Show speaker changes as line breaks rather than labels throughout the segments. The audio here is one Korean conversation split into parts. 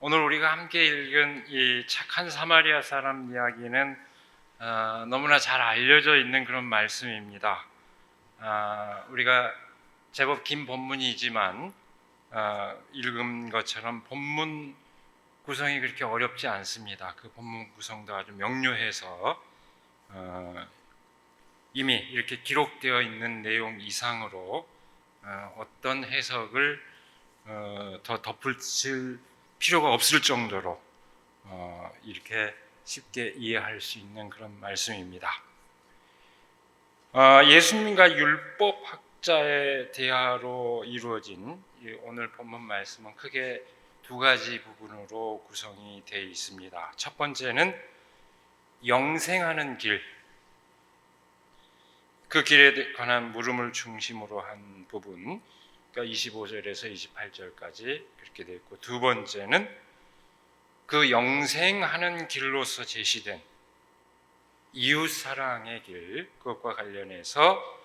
오늘 우리가 함께 읽은 이 착한 사마리아 사람 이야기는 너무나 잘 알려져 있는 그런 말씀입니다. 우리가 제법 긴 본문이지만 읽은 것처럼 본문 구성이 그렇게 어렵지 않습니다. 그 본문 구성도 아주 명료해서 이미 이렇게 기록되어 있는 내용 이상으로 어떤 해석을 더 덧붙일 필요가 없을 정도로 이렇게 쉽게 이해할 수 있는 그런 말씀입니다. 예수님과 율법학자의 대화로 이루어진 오늘 본문 말씀은 크게 두 가지 부분으로 구성이 되어 있습니다. 첫 번째는 영생하는 길, 그 길에 관한 물음을 중심으로 한 부분, 그러니까 25절에서 28절까지 그렇게 되어 있고, 두 번째는 그 영생하는 길로서 제시된 이웃 사랑의 길, 그것과 관련해서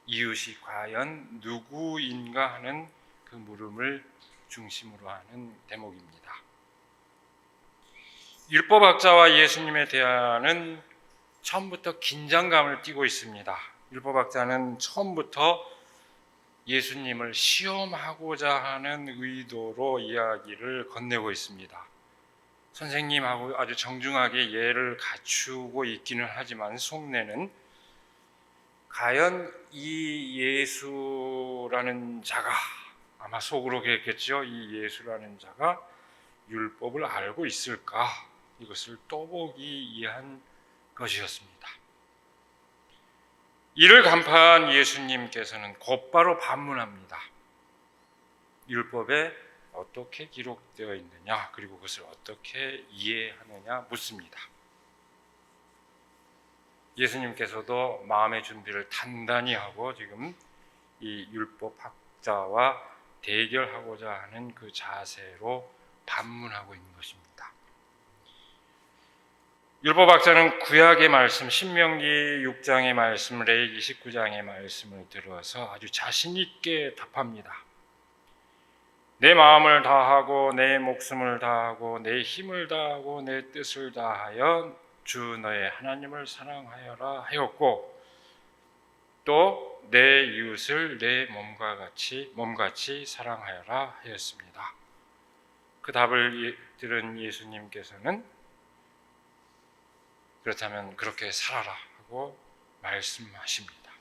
이웃이 과연 누구인가 하는 그 물음을 중심으로 하는 대목입니다. 율법학자와 예수님의 대화는 처음부터 긴장감을 띠고 있습니다. 율법학자는 처음부터 예수님을 시험하고자 하는 의도로 이야기를 건네고 있습니다. 선생님하고 아주 정중하게 예를 갖추고 있기는 하지만 속내는 과연 이 예수라는 자가, 아마 속으로 그랬겠죠. 이 예수라는 자가 율법을 알고 있을까? 이것을 떠보기 위한 것이었습니다. 이를 간파한 예수님께서는 곧바로 반문합니다. 율법에 어떻게 기록되어 있느냐, 그리고 그것을 어떻게 이해하느냐 묻습니다. 예수님께서도 마음의 준비를 단단히 하고 지금 이 율법학자와 대결하고자 하는 그 자세로 반문하고 있는 것입니다. 율법학자는 구약의 말씀, 신명기 6장의 말씀, 레위기 19장의 말씀을 들어서 아주 자신 있게 답합니다. 내 마음을 다하고 내 목숨을 다하고 내 힘을 다하고 내 뜻을 다하여 주 너의 하나님을 사랑하여라 하였고, 또 내 이웃을 내 몸같이 사랑하여라 하였습니다. 그 답을 들은 예수님께서는 그렇다면 그렇게 살아라 하고 말씀하십니다.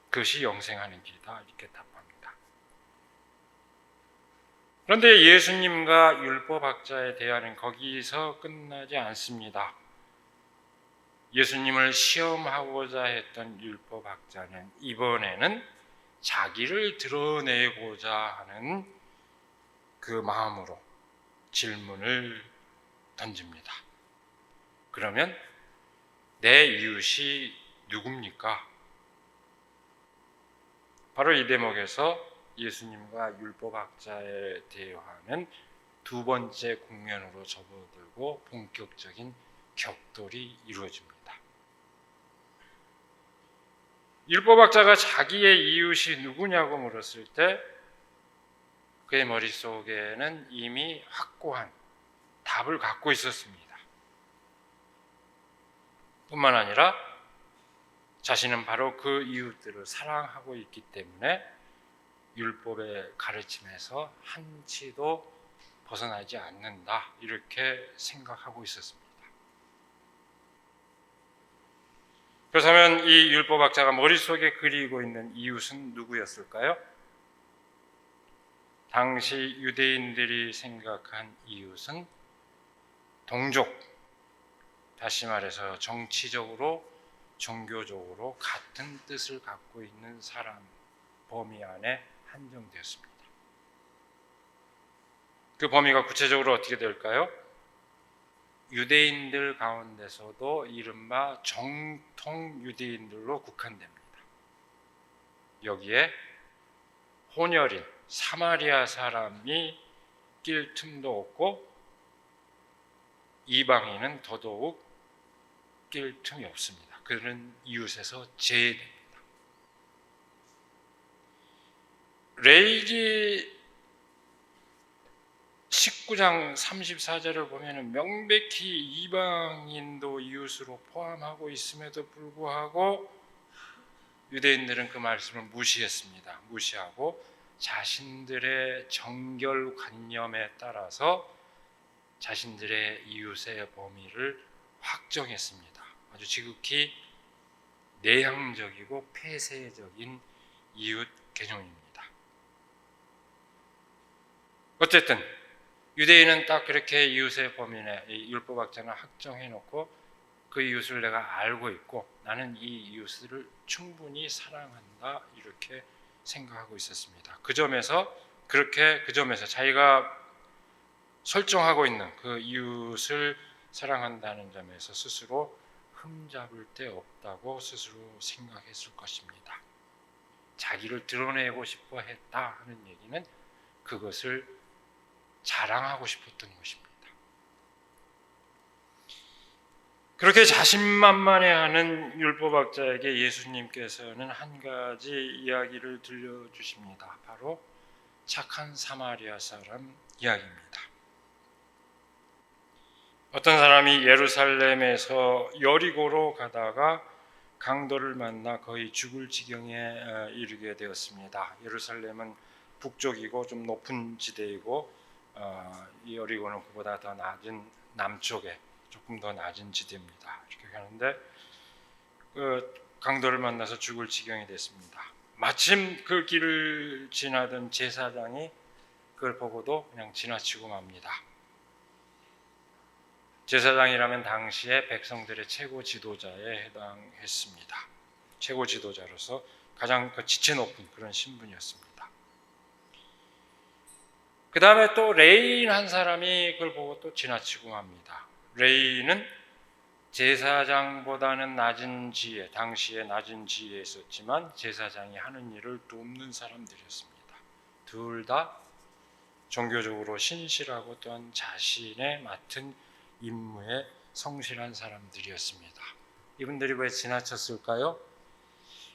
그것이 영생하는 길이다, 이렇게 답합니다. 그런데 예수님과 율법학자의 대화는 거기서 끝나지 않습니다. 예수님을 시험하고자 했던 율법학자는 이번에는 자기를 드러내고자 하는 그 마음으로 질문을 던집니다. 그러면 내 이웃이 누굽니까? 바로 이 대목에서 예수님과 율법학자의 대화는 두 번째 국면으로 접어들고 본격적인 격돌이 이루어집니다. 율법학자가 자기의 이웃이 누구냐고 물었을 때 그의 머릿속에는 이미 확고한 답을 갖고 있었습니다. 뿐만 아니라 자신은 바로 그 이웃들을 사랑하고 있기 때문에 율법의 가르침에서 한치도 벗어나지 않는다, 이렇게 생각하고 있었습니다. 그렇다면 이 율법학자가 머릿속에 그리고 있는 이웃은 누구였을까요? 당시 유대인들이 생각한 이웃은 동족, 다시 말해서 정치적으로, 종교적으로 같은 뜻을 갖고 있는 사람 범위 안에 한정되었습니다. 그 범위가 구체적으로 어떻게 될까요? 유대인들 가운데서도 이른바 정통 유대인들로 국한됩니다. 여기에 혼혈인 사마리아 사람이 낄 틈도 없고 이방인은 더더욱 낄 틈이 없습니다. 그는 이웃에서 제외됩니다. 레위기 19장 34절을 보면 명백히 이방인도 이웃으로 포함하고 있음에도 불구하고 유대인들은 그 말씀을 무시했습니다. 무시하고 자신들의 정결관념에 따라서 자신들의 이웃의 범위를 확정했습니다. 아주 지극히 내향적이고 폐쇄적인 이웃 개념입니다. 어쨌든 유대인은 딱 그렇게 이웃의 범위에 율법학자는 확정해놓고 그 이웃을 내가 알고 있고 나는 이 이웃을 충분히 사랑한다 이렇게 생각하고 있었습니다. 그 점에서 자기가 설정하고 있는 그 이웃을 사랑한다는 점에서 스스로 흠잡을 데 없다고 스스로 생각했을 것입니다. 자기를 드러내고 싶어 했다 하는 얘기는 그것을 자랑하고 싶었던 것입니다. 그렇게 자신만만해하는 율법학자에게 예수님께서는 한 가지 이야기를 들려주십니다. 바로 착한 사마리아 사람 이야기입니다. 어떤 사람이 예루살렘에서 여리고로 가다가 강도를 만나 거의 죽을 지경에 이르게 되었습니다. 예루살렘은 북쪽이고 좀 높은 지대이고 이 여리고는 그보다 더 낮은 남쪽에 조금 더 낮은 지대입니다. 이렇게 가는데 그 강도를 만나서 죽을 지경이 됐습니다. 마침 그 길을 지나던 제사장이 그걸 보고도 그냥 지나치고 맙니다. 제사장이라면 당시에 백성들의 최고 지도자에 해당했습니다. 최고 지도자로서 가장 지체 높은 그런 신분이었습니다. 그 다음에 또 레인 한 사람이 그걸 보고 또 지나치고 맙니다. 레인은 제사장보다는 낮은 지혜, 당시에 낮은 지혜에 있었지만 제사장이 하는 일을 돕는 사람들이었습니다. 둘 다 종교적으로 신실하고 또한 자신의 맡은 임무에 성실한 사람들이었습니다. 이분들이 왜 지나쳤을까요?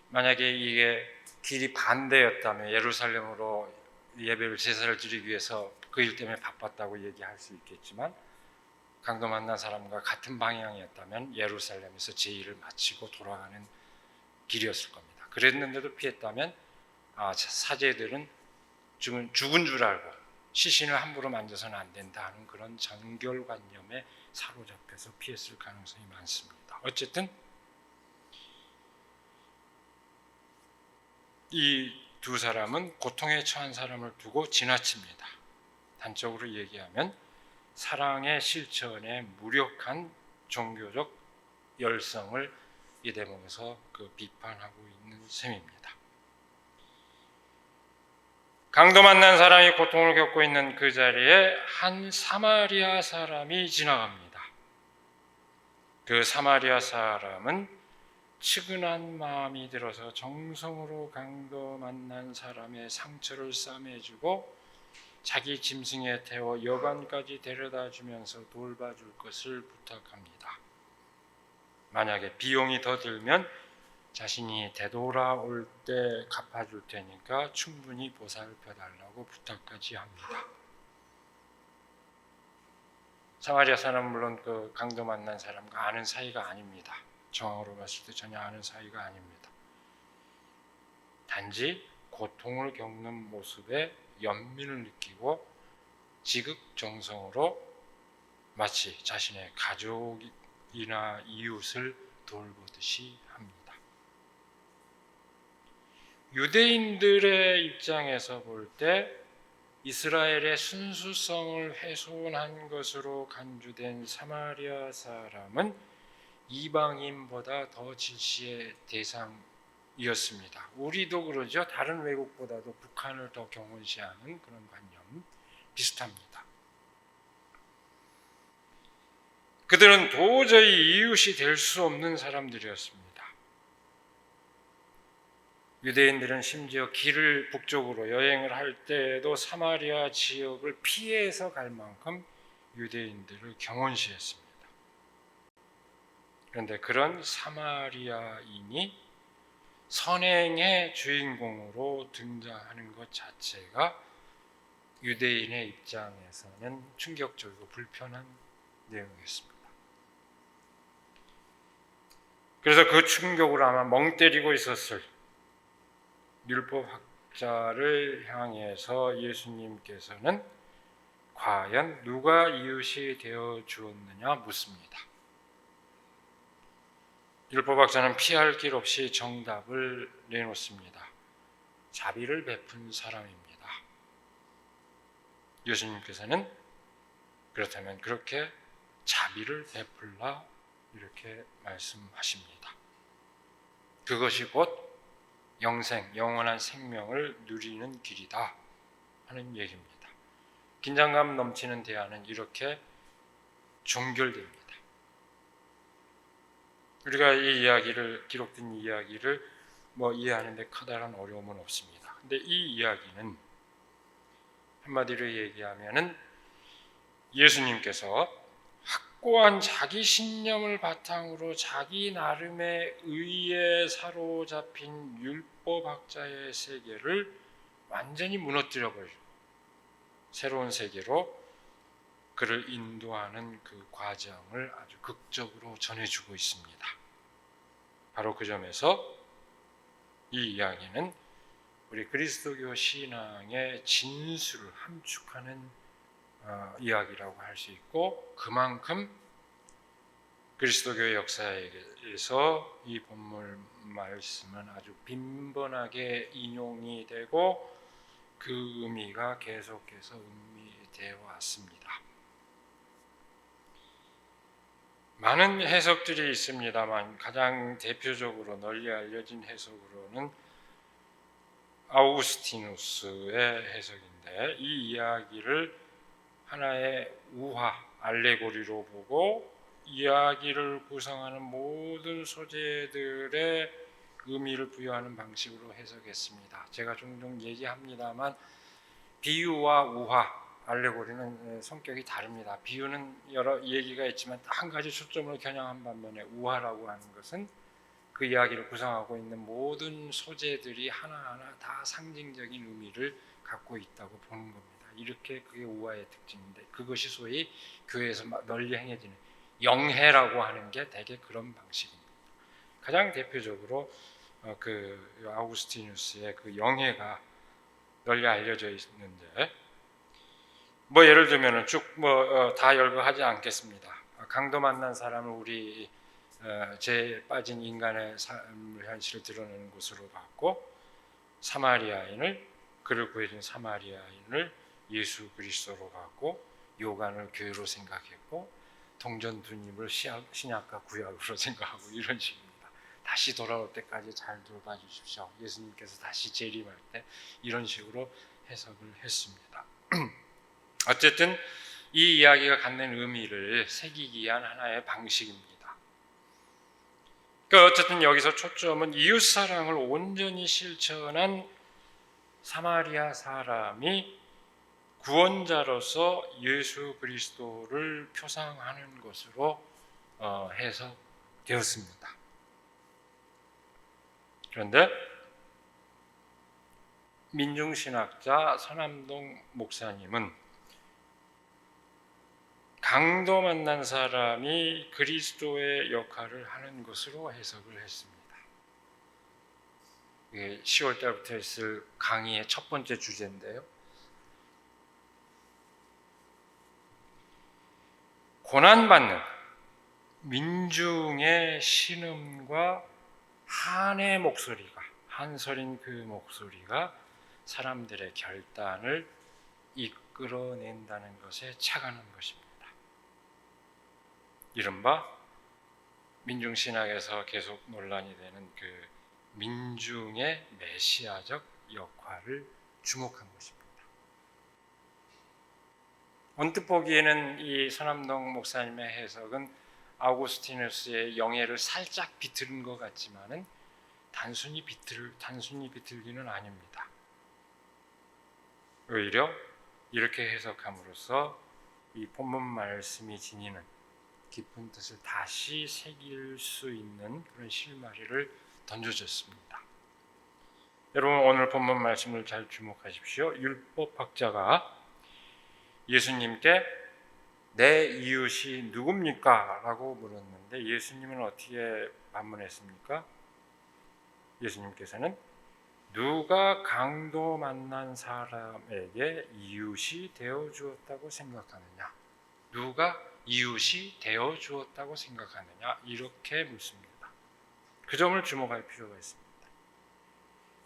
만약에 이게 길이 반대였다면 예루살렘으로 예배를 제사를 드리기 위해서 그 일 때문에 바빴다고 얘기할 수 있겠지만 강도 만난 사람과 같은 방향이었다면 예루살렘에서 제의를 마치고 돌아가는 길이었을 겁니다. 그랬는데도 피했다면 사제들은 죽은 줄 알고 시신을 함부로 만져서는 안 된다 하는 그런 정결관념에 사로잡혀서 피했을 가능성이 많습니다. 어쨌든 이 두 사람은 고통에 처한 사람을 두고 지나칩니다. 단적으로 얘기하면 사랑의 실천에 무력한 종교적 열성을 이 대목에서 비판하고 있는 셈입니다. 강도 만난 사람이 고통을 겪고 있는 그 자리에 한 사마리아 사람이 지나갑니다. 그 사마리아 사람은 측은한 마음이 들어서 정성으로 강도 만난 사람의 상처를 싸매주고 자기 짐승에 태워 여관까지 데려다 주면서 돌봐줄 것을 부탁합니다. 만약에 비용이 더 들면 자신이 되돌아올 때 갚아줄 테니까 충분히 보살펴달라고 부탁까지 합니다. 사마리아 사람은 물론 그 강도 만난 사람과 아는 사이가 아닙니다. 정황으로 봤을 때 전혀 아는 사이가 아닙니다. 단지 고통을 겪는 모습에 연민을 느끼고 지극정성으로 마치 자신의 가족이나 이웃을 돌보듯이 합니다. 유대인들의 입장에서 볼 때 이스라엘의 순수성을 훼손한 것으로 간주된 사마리아 사람은 이방인보다 더 질시의 대상이었습니다. 우리도 그러죠. 다른 외국보다도 북한을 더 경원시하는 그런 관념 비슷합니다. 그들은 도저히 이웃이 될 수 없는 사람들이었습니다. 유대인들은 심지어 길을 북쪽으로 여행을 할 때에도 사마리아 지역을 피해서 갈 만큼 유대인들을 경원시했습니다. 그런데 그런 사마리아인이 선행의 주인공으로 등장하는 것 자체가 유대인의 입장에서는 충격적이고 불편한 내용이었습니다. 그래서 그 충격으로 아마 멍 때리고 있었을 율법학자를 향해서 예수님께서는 과연 누가 이웃이 되어 주었느냐 묻습니다. 율법학자는 피할 길 없이 정답을 내놓습니다. 자비를 베푼 사람입니다. 예수님께서는 그렇다면 그렇게 자비를 베풀라 이렇게 말씀하십니다. 그것이 곧 영생, 영원한 생명을 누리는 길이다 하는 얘기입니다. 긴장감 넘치는 대화는 이렇게 종결됩니다. 우리가 이 이야기를, 기록된 이야기를 이해하는데 커다란 어려움은 없습니다. 근데 이 이야기는 한마디로 얘기하면은 예수님께서 확고한 자기 신념을 바탕으로 자기 나름의 의에 사로잡힌 율법학자의 세계를 완전히 무너뜨려버리고 새로운 세계로 그를 인도하는 그 과정을 아주 극적으로 전해주고 있습니다. 바로 그 점에서 이 이야기는 우리 그리스도교 신앙의 진수를 함축하는 이야기라고 할 수 있고, 그만큼 그리스도교의 역사에서 이 본문 말씀은 아주 빈번하게 인용이 되고 그 의미가 계속해서 음미되어 왔습니다. 많은 해석들이 있습니다만 가장 대표적으로 널리 알려진 해석으로는 아우구스티누스의 해석인데, 이 이야기를 하나의 우화, 알레고리로 보고 이야기를 구성하는 모든 소재들의 의미를 부여하는 방식으로 해석했습니다. 제가 종종 얘기합니다만 비유와 우화, 알레고리는 성격이 다릅니다. 비유는 여러 얘기가 있지만 한 가지 초점을 겨냥한 반면에 우화라고 하는 것은 그 이야기를 구성하고 있는 모든 소재들이 하나하나 다 상징적인 의미를 갖고 있다고 보는 겁니다. 이렇게 그게 우화의 특징인데, 그것이 소위 교회에서 널리 행해지는 영해라고 하는 게 대개 그런 방식입니다. 가장 대표적으로 그 아우구스티누스의 그 영해가 널리 알려져 있는데, 예를 들면은 쭉 다 열거하지 않겠습니다. 강도 만난 사람을 우리 죄에 빠진 인간의 삶 현실을 드러내는 것으로 봤고, 사마리아인을, 그를 구해준 사마리아인을 예수 그리스도로 봤고, 요간을 교회로 생각했고, 동전두님을 신약과 구약으로 생각하고, 이런 식입니다. 다시 돌아올 때까지 잘 돌봐 주십시오. 예수님께서 다시 재림할 때 이런 식으로 해석을 했습니다. 어쨌든 이 이야기가 갖는 의미를 새기기 위한 하나의 방식입니다. 그러니까 어쨌든 여기서 초점은 이웃사랑을 온전히 실천한 사마리아 사람이 구원자로서 예수 그리스도를 표상하는 것으로 해석되었습니다. 그런데 민중신학자 서남동 목사님은 강도 만난 사람이 그리스도의 역할을 하는 것으로 해석을 했습니다. 이게 10월 달부터 있을 강의의 첫 번째 주제인데요. 고난받는 민중의 신음과 한의 목소리가, 한설인 그 목소리가 사람들의 결단을 이끌어낸다는 것에 착안한 것입니다. 이른바 민중신학에서 계속 논란이 되는 그 민중의 메시아적 역할을 주목한 것입니다. 언뜻 보기에는 이 서남동 목사님의 해석은 아우구스티누스의 영예를 살짝 비틀은 것 같지만은 단순히 비틀기는 아닙니다. 오히려 이렇게 해석함으로써 이 본문 말씀이 지니는 깊은 뜻을 다시 새길 수 있는 그런 실마리를 던져줬습니다. 여러분, 오늘 본문 말씀을 잘 주목하십시오. 율법학자가 예수님께 내 이웃이 누굽니까? 라고 물었는데 예수님은 어떻게 반문했습니까? 예수님께서는 누가 강도 만난 사람에게 이웃이 되어 주었다고 생각하느냐? 누가 이웃이 되어 주었다고 생각하느냐? 이렇게 묻습니다. 그 점을 주목할 필요가 있습니다.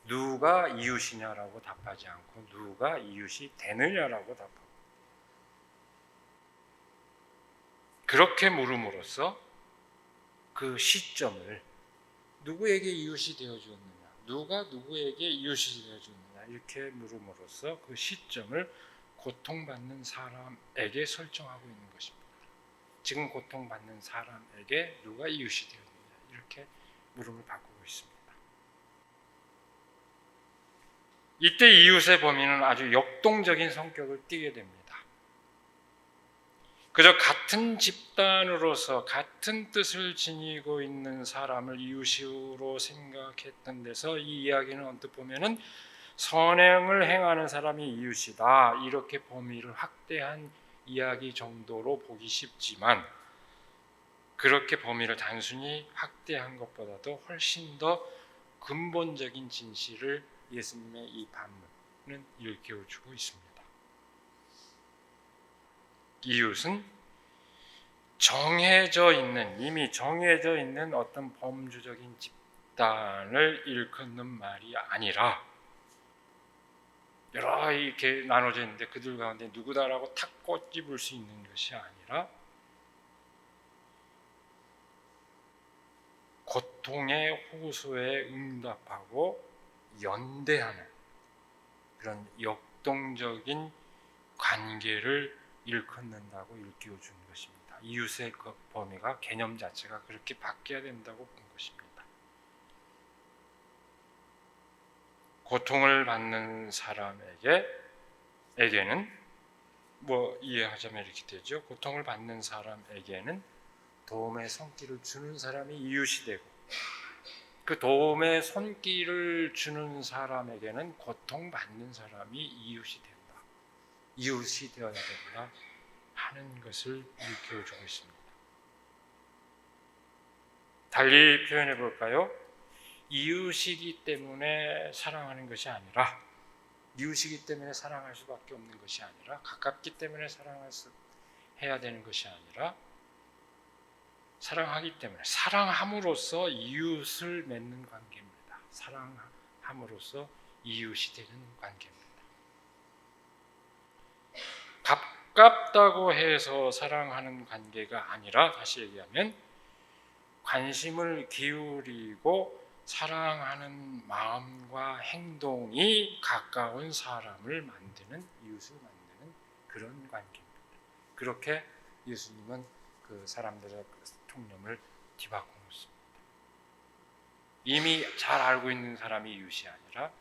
누가 이웃이냐라고 답하지 않고 누가 이웃이 되느냐라고 답합니다. 그렇게 물음으로써 그 시점을 누구에게 이웃이 되어 주었느냐, 누가 누구에게 이웃이 되어 주었느냐 이렇게 물음으로써 그 시점을 고통받는 사람에게 설정하고 있는 것입니다. 지금 고통받는 사람에게 누가 이웃이 되었느냐 이렇게 물음을 바꾸고 있습니다. 이때 이웃의 범위는 아주 역동적인 성격을 띠게 됩니다. 그저 같은 집단으로서 같은 뜻을 지니고 있는 사람을 이웃으로 생각했던 데서 이 이야기는 언뜻 보면은 선행을 행하는 사람이 이웃이다 이렇게 범위를 확대한 이야기 정도로 보기 쉽지만 그렇게 범위를 단순히 확대한 것보다도 훨씬 더 근본적인 진실을 예수님의 이 반문은 일깨워주고 있습니다. 이웃은 이미 정해져 있는 어떤 범주적인 집단을 일컫는 말이 아니라 여러 이렇게 나눠져 있는데 그들 가운데 누구다라고 탁 꼬집을 수 있는 것이 아니라 고통의 호소에 응답하고 연대하는 그런 역동적인 관계를 일컫는다고 일깨워주는 것입니다. 이웃의 그 범위가 개념 자체가 그렇게 바뀌어야 된다고 본 것입니다. 고통을 받는 사람에게는 뭐 이해하자면 이렇게 되죠. 고통을 받는 사람에게는 도움의 손길을 주는 사람이 이웃이 되고 그 도움의 손길을 주는 사람에게는 고통받는 사람이 이웃이 된다. 이웃이 되어야 된다 하는 것을 일깨워주고 있습니다. 달리 표현해 볼까요? 이웃이기 때문에 사랑하는 것이 아니라 이웃이기 때문에 사랑할 수밖에 없는 것이 아니라 가깝기 때문에 해야 되는 것이 아니라 사랑하기 때문에 사랑함으로써 이웃을 맺는 관계입니다. 사랑함으로써 이웃이 되는 관계입니다. 가깝다고 해서 사랑하는 관계가 아니라 다시 얘기하면 관심을 기울이고 사랑하는 마음과 행동이 가까운 사람을 만드는 이웃을 만드는 그런 관계입니다. 그렇게 예수님은 그 사람들의 통념을 뒤바꿔 놓습니다. 이미 잘 알고 있는 사람이 이웃이 아니라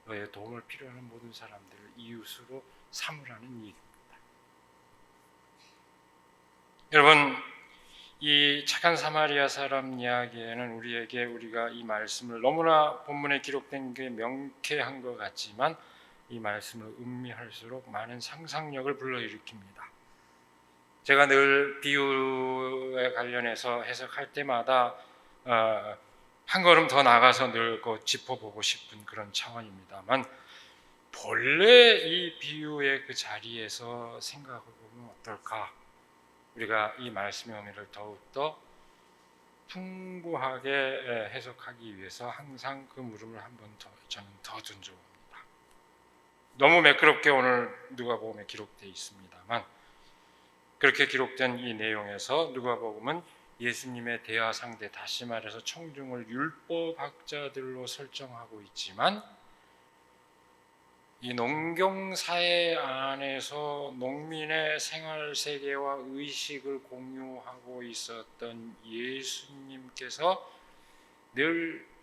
너의 도움을 필요하는 모든 사람들을 이웃으로 삼으라는 얘기입니다. 여러분, 이 착한 사마리아 사람 이야기에는 우리가 이 말씀을 너무나 본문에 기록된 게 명쾌한 것 같지만 이 말씀을 음미할수록 많은 상상력을 불러일으킵니다. 제가 늘 비유에 관련해서 해석할 때마다 한 걸음 더 나가서 늘 짚어보고 싶은 그런 차원입니다만 본래 이 비유의 그 자리에서 생각해보면 어떨까? 우리가 이 말씀의 의미를 더욱더 풍부하게 해석하기 위해서 항상 그 물음을 한 번 더 저는 더 던져봅니다. 너무 매끄럽게 오늘 누가복음에 기록되어 있습니다만 그렇게 기록된 이 내용에서 누가복음은 예수님의 대화 상대, 다시 말해서 청중을 율법학자들로 설정하고 있지만 이 농경사회 안에서 농민의 생활 세계와 의식을 공유하고 있었던 예수님께서 늘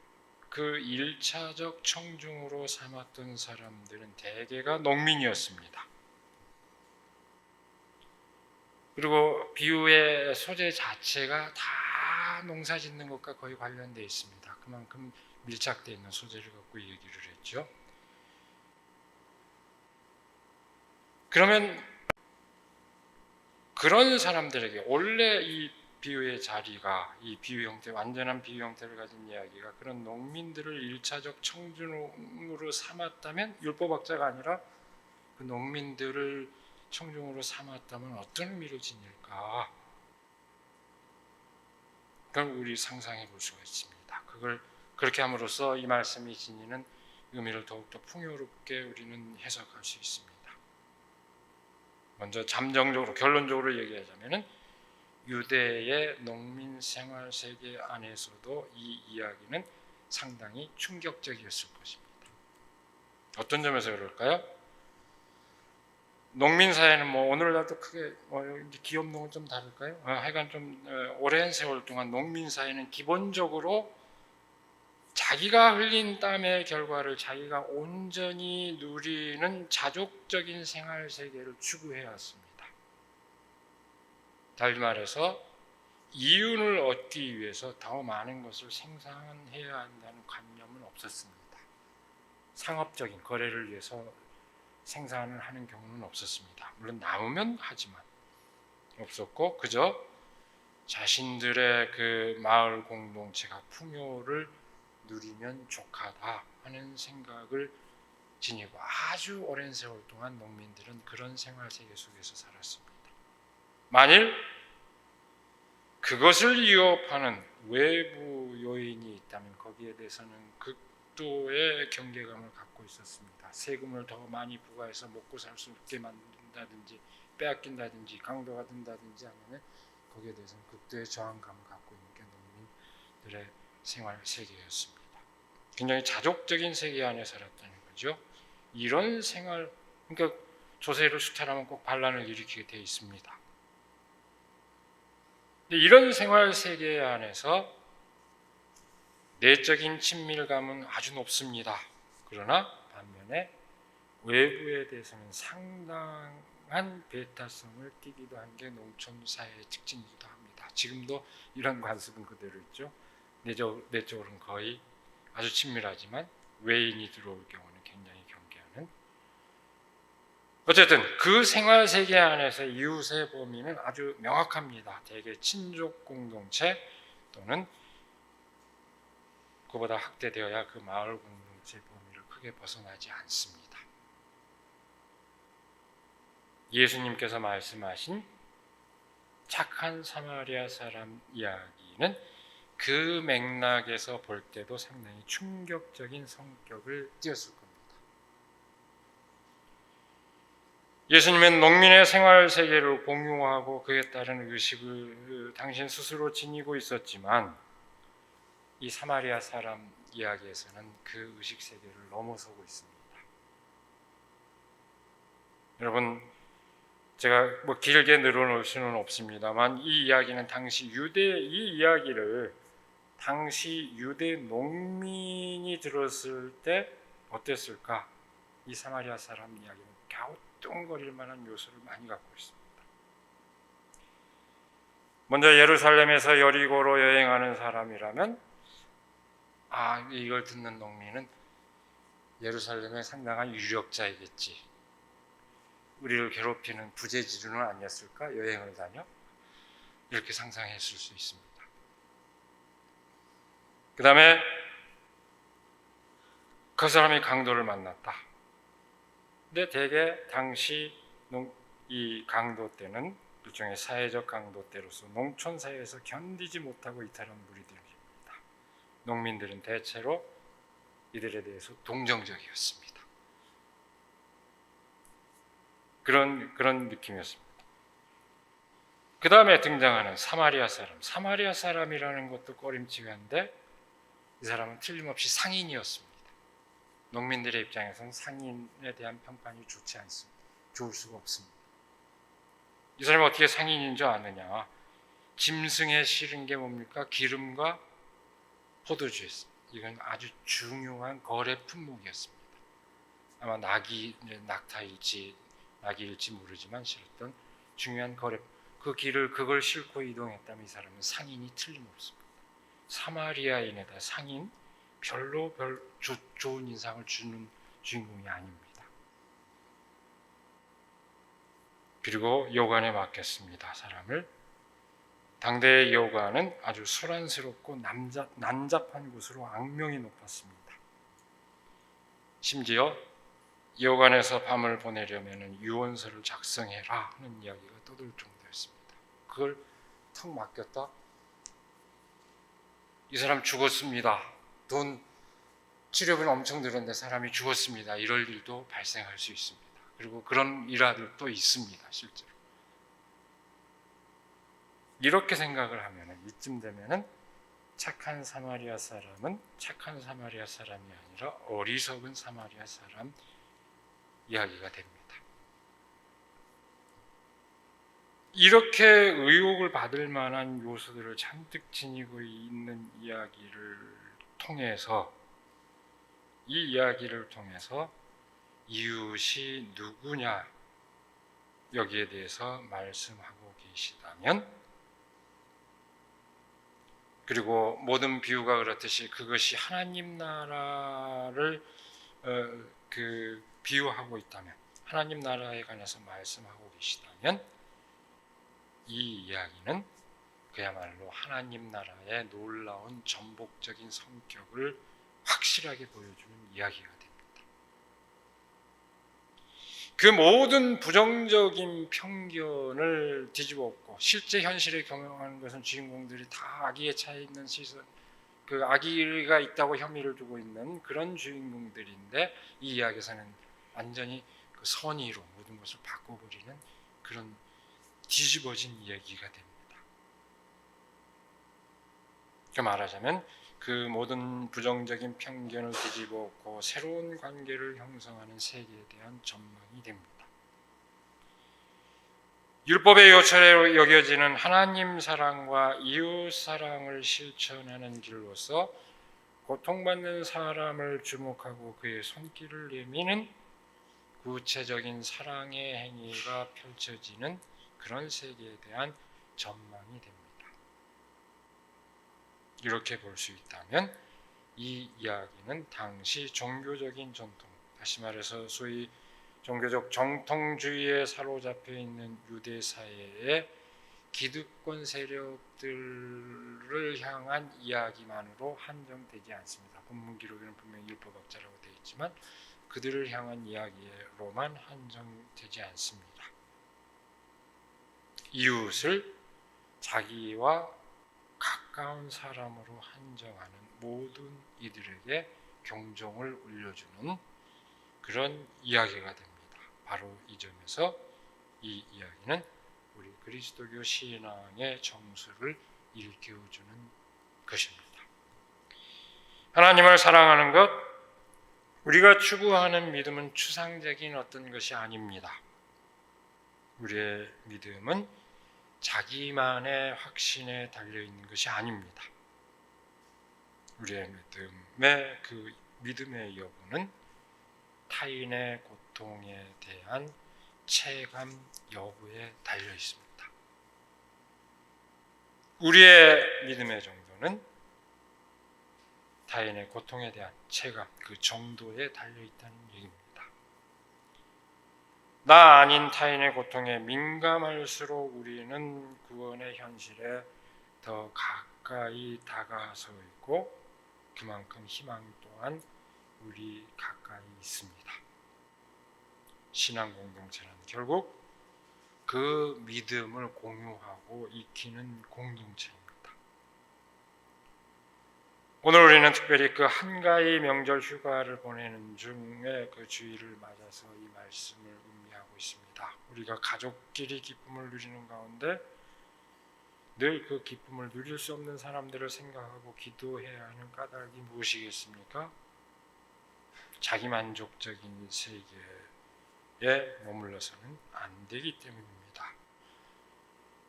그 1차적 청중으로 삼았던 사람들은 대개가 농민이었습니다. 그리고 비유의 소재 자체가 다 농사 짓는 것과 거의 관련되어 있습니다. 그만큼 밀착되어 있는 소재를 갖고 얘기를 했죠. 그러면 그런 사람들에게 원래 이 비유의 자리가, 이 비유 형태, 완전한 비유 형태를 가진 이야기가 그런 농민들을 일차적 청중으로 삼았다면, 율법학자가 아니라 그 농민들을 청중으로 삼았다면 어떤 의미를 지닐까? 그걸 우리 상상해 볼 수가 있습니다. 그걸 그렇게 함으로써 이 말씀이 지니는 의미를 더욱더 풍요롭게 우리는 해석할 수 있습니다. 먼저 잠정적으로, 결론적으로 얘기하자면은 유대의 농민 생활 세계 안에서도 이 이야기는 상당히 충격적이었을 것입니다. 어떤 점에서 그럴까요? 농민 사회는 뭐 오늘날도 크게 기업농은 좀 다를까요? 하여간 좀 오랜 세월 동안 농민 사회는 기본적으로 자기가 흘린 땀의 결과를 자기가 온전히 누리는 자족적인 생활 세계를 추구해 왔습니다. 달리 말해서 이윤을 얻기 위해서 더 많은 것을 생산해야 한다는 관념은 없었습니다. 상업적인 거래를 위해서 생산을 하는 경우는 없었습니다. 물론 남으면 하지만 없었고, 그저 자신들의 그 마을 공동체가 풍요를 누리면 족하다 하는 생각을 지니고 아주 오랜 세월 동안 농민들은 그런 생활 세계 속에서 살았습니다. 만일 그것을 위협하는 외부 요인이 있다면 거기에 대해서는 극도의 경계감을 갖고 있었습니다. 세금을 더 많이 부과해서 먹고 살 수 없게 만든다든지 빼앗긴다든지 강도가 든다든지 하면 거기에 대해서는 극도의 저항감을 갖고 있는 게 농민들의 생활 세계였습니다. 굉장히 자족적인 세계 안에 살았다는 거죠. 이런 생활, 그러니까 조세를 수탈하면 꼭 반란을 일으키게 돼 있습니다. 이런 생활 세계 안에서 내적인 친밀감은 아주 높습니다. 그러나 반면에 외부에 대해서는 상당한 배타성을 띠기도 한 게 농촌 사회의 특징이기도 합니다. 지금도 이런 관습은 그대로 있죠. 내적으로는 거의 아주 친밀하지만 외인이 들어올 경우는 굉장히 경계하는. 어쨌든 그 생활 세계 안에서 이웃의 범위는 아주 명확합니다. 대개 친족 공동체 또는 그보다 확대되어야 그 마을 공동체 범위를 크게 벗어나지 않습니다. 예수님께서 말씀하신 착한 사마리아 사람 이야기는 그 맥락에서 볼 때도 상당히 충격적인 성격을 띄었을 겁니다. 예수님은 농민의 생활 세계를 공유하고 그에 따른 의식을 당신 스스로 지니고 있었지만 이 사마리아 사람 이야기에서는 그 의식 세계를 넘어서고 있습니다. 여러분, 제가 뭐 길게 늘어놓을 수는 없습니다만 이 이야기는 이 이야기를 당시 유대 농민이 들었을 때 어땠을까? 이 사마리아 사람 이야기는 갸우뚱거릴 만한 요소를 많이 갖고 있습니다. 먼저 예루살렘에서 여리고로 여행하는 사람이라면 이걸 듣는 농민은 예루살렘의 상당한 유력자이겠지. 우리를 괴롭히는 부재지주는 아니었을까? 여행을 다녀? 이렇게 상상했을 수 있습니다. 그 다음에 그 사람이 강도를 만났다. 근데 대개 당시 이 강도 때는 일종의 사회적 강도 때로서 농촌 사회에서 견디지 못하고 이탈한 무리들입니다. 농민들은 대체로 이들에 대해서 동정적이었습니다. 그런 느낌이었습니다. 그 다음에 등장하는 사마리아 사람이라는 것도 꺼림칙한데 이 사람은 틀림없이 상인이었습니다. 농민들의 입장에서는 상인에 대한 평판이 좋지 않습니다. 좋을 수가 없습니다. 이 사람이 어떻게 상인인 줄 아느냐? 짐승에 실은 게 뭡니까? 기름과 포도주였습니다. 이건 아주 중요한 거래 품목이었습니다. 아마 낙타일지 낙이일지 모르지만 실었던 중요한 거래. 그걸 싣고 이동했다면 이 사람은 상인이 틀림없습니다. 사마리아인에다 상인 별로 좋은 인상을 주는 주인공이 아닙니다. 그리고 여관에 맡겼습니다. 사람을. 당대의 여관은 아주 소란스럽고 난잡한 곳으로 악명이 높았습니다. 심지어 여관에서 밤을 보내려면 유언서를 작성해라 하는 이야기가 떠돌 정도였습니다. 그걸 턱 맡겼다? 이 사람 죽었습니다. 돈 치료비는 엄청 들었는데 사람이 죽었습니다. 이럴 일도 발생할 수 있습니다. 그리고 그런 일화들도 있습니다. 실제로. 이렇게 생각을 하면 이쯤 되면은 착한 사마리아 사람은 착한 사마리아 사람이 아니라 어리석은 사마리아 사람 이야기가 됩니다. 이렇게 의혹을 받을 만한 요소들을 잔뜩 지니고 있는 이야기를 통해서 이 이야기를 통해서 이웃이 누구냐 여기에 대해서 말씀하고 계시다면, 그리고 모든 비유가 그렇듯이 그것이 하나님 나라를 비유하고 있다면, 하나님 나라에 관해서 말씀하고 계시다면 이 이야기는 그야말로 하나님 나라의 놀라운 전복적인 성격을 확실하게 보여주는 이야기가 됩니다. 그 모든 부정적인 편견을 뒤집어 엎고 실제 현실에 경험하는 것은 주인공들이 다 악의에 차 있는 시선, 그 악의가 있다고 혐의를 두고 있는 그런 주인공들인데, 이 이야기에서는 완전히 그 선의로 모든 것을 바꿔버리는 그런 뒤집어진 이야기가 됩니다. 그 말하자면 그 모든 부정적인 편견을 뒤집어 엎고 새로운 관계를 형성하는 세계에 대한 전망이 됩니다. 율법의 요철에 여겨지는 하나님 사랑과 이웃 사랑을 실천하는 길로서 고통받는 사람을 주목하고 그의 손길을 내미는 구체적인 사랑의 행위가 펼쳐지는 그런 세계에 대한 전망이 됩니다. 이렇게 볼 수 있다면 이 이야기는 당시 종교적인 전통, 다시 말해서 소위 종교적 정통주의에 사로잡혀 있는 유대 사회의 기득권 세력들을 향한 이야기만으로 한정되지 않습니다. 본문 기록에는 분명히 율법학자라고 되어 있지만 그들을 향한 이야기로만 한정되지 않습니다. 이웃을 자기와 가까운 사람으로 한정하는 모든 이들에게 경종을 울려주는 그런 이야기가 됩니다. 바로 이 점에서 이 이야기는 우리 그리스도교 신앙의 정수를 일깨워주는 것입니다. 하나님을 사랑하는 것, 우리가 추구하는 믿음은 추상적인 어떤 것이 아닙니다. 우리의 믿음은 자기만의 확신에 달려있는 것이 아닙니다. 우리의 그 믿음의 여부는 타인의 고통에 대한 체감 여부에 달려 있습니다. 우리의 믿음의 정도는 타인의 고통에 대한 체감, 그 정도에 달려 있다는 얘기입니다. 나 아닌 타인의 고통에 민감할수록 우리는 구원의 현실에 더 가까이 다가서 있고 그만큼 희망 또한 우리 가까이 있습니다. 신앙 공동체는 결국 그 믿음을 공유하고 익히는 공동체입니다. 오늘 우리는 특별히 그 한가위 명절 휴가를 보내는 중에 그 주일을 맞아서 이 말씀을 의미하고 있습니다. 우리가 가족끼리 기쁨을 누리는 가운데 늘 그 기쁨을 누릴 수 없는 사람들을 생각하고 기도해야 하는 까닭이 무엇이겠습니까? 자기만족적인 세계에 머물러서는 안 되기 때문입니다.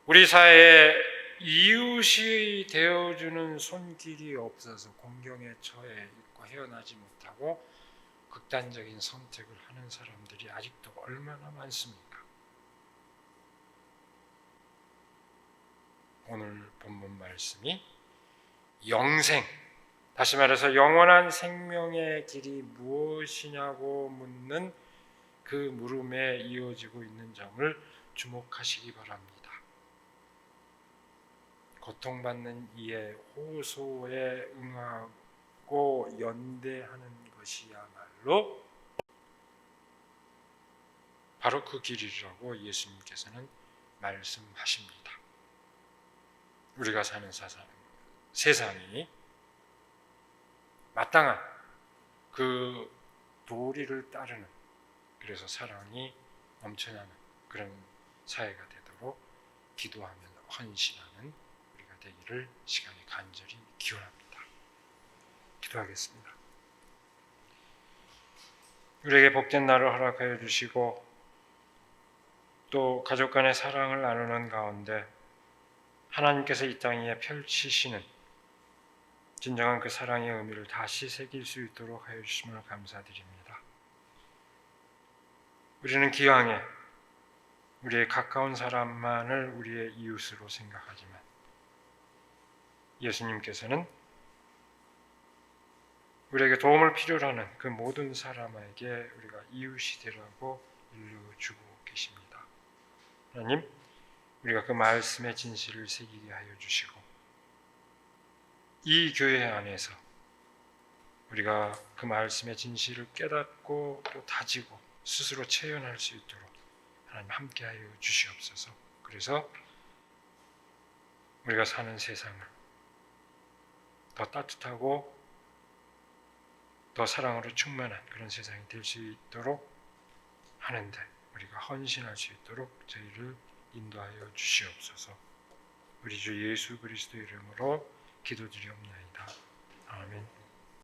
우리 사회에 이웃이 되어주는 손길이 없어서 공경에 처해 있고 헤어나지 못하고 극단적인 선택을 하는 사람들이 아직도 얼마나 많습니까? 오늘 본문 말씀이 영생, 다시 말해서 영원한 생명의 길이 무엇이냐고 묻는 그 물음에 이어지고 있는 점을 주목하시기 바랍니다. 고통받는 이의 호소에 응하고 연대하는 것이야말로 바로 그 길이라고 예수님께서는 말씀하십니다. 우리가 사는 세상이 마땅한 그 도리를 따르는, 그래서 사랑이 넘쳐나는 그런 사회가 되도록 기도하며 헌신하는 우리가 되기를 시간에 간절히 기원합니다. 기도하겠습니다. 우리에게 복된 날을 허락하여 주시고 또 가족 간의 사랑을 나누는 가운데 하나님께서 이 땅 위에 펼치시는 진정한 그 사랑의 의미를 다시 새길 수 있도록 하여 주심을 감사드립니다. 우리는 기왕에 우리의 가까운 사람만을 우리의 이웃으로 생각하지만 예수님께서는 우리에게 도움을 필요로 하는 그 모든 사람에게 우리가 이웃이 되라고 일러주고 계십니다. 하나님, 우리가 그 말씀의 진실을 새기게 하여 주시고 이 교회 안에서 우리가 그 말씀의 진실을 깨닫고 또 다지고 스스로 체현할 수 있도록 하나님 함께하여 주시옵소서. 그래서 우리가 사는 세상을 더 따뜻하고 더 사랑으로 충만한 그런 세상이 될 수 있도록 하는데 우리가 헌신할 수 있도록 저희를 인도하여 주시옵소서. 우리 주 예수 그리스도 이름으로 기도드리옵나이다. 아멘.